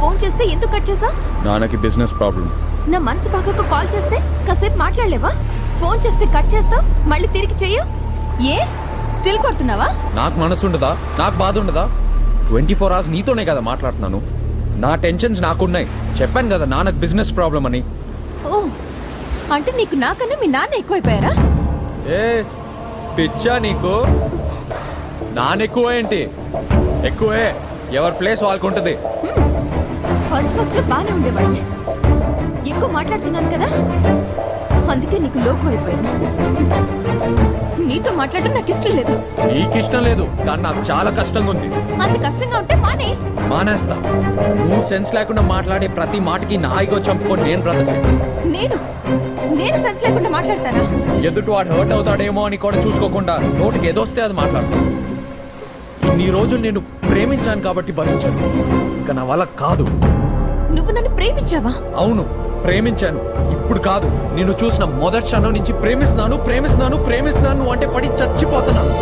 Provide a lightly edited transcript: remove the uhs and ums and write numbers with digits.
Phone చేస్తే ఎందుకు cut చేసా? నాన్నకి బిజినెస్ ప్రాబ్లం. నా మనసు బాగోక కాల్ చేస్తే కాసేపు మాట్లాడలేవా? ఫోన్ చేస్తే కట్ చేస్తావు, మళ్ళీ తిరిగి చెయ్యు. ఏ స్టిల్ కొడుతున్నావా? నాకు మనసు ఉండదా? నాకు బాధ ఉండదా? 24 hours నీతోనే కదా మాట్లాడుతున్నాను. నా టెన్షన్స్ నాకున్నాయి. చెప్పాను కదా నాన్నకు బిజినెస్ ప్రాబ్లం అని. ఓ, అంటే నీకు నాకన్నా మీ నాన్న ఎక్కువైపోయారా? ఏ పిచ్చా నీకు? నాన్న ఎక్కువ ఏంటి? ఎక్కువే. ఎవరి ప్లేస్ వాళ్ళకుంటది. ఫస్ట్ లో బానే ఉండేవాడిని. ఎక్కువ మాట్లాడుతున్నాను కదా, అందుకే నీకు లోకం అయిపోయాను. నీతో మాట్లాడడం నాకు ఇష్టం లేదు. నీకు ఇష్టం లేదు కానీ నాకు చాలా కష్టంగా ఉంది. అంత కష్టంగా ఉంటే మానేస్తా. నువ్వు సెన్స్ లేకుండా మాట్లాడే ప్రతి మాటకి నా ఈగో చంపుకొని నేను బ్రతకలేదు. నేను సెన్స్ లేకుండా మాట్లాడతానా? ఎదుటి వాడు హర్ట్ అవుతాడేమో అని కూడా చూసుకోకుండా నోటికి ఏదొస్తే అది మాట్లాడతా. ఇన్ని రోజులు నేను ప్రేమించాను కాబట్టి భరించాను. ఇక నా వల్ల కాదు. నువ్వు నన్ను ప్రేమించావా? అవును, ప్రేమించాను. ఇప్పుడు కాదు, నేను చూసిన మొదటి క్షణం నుంచి ప్రేమిస్తున్నాను అంటే పడి చచ్చిపోతున్నాను.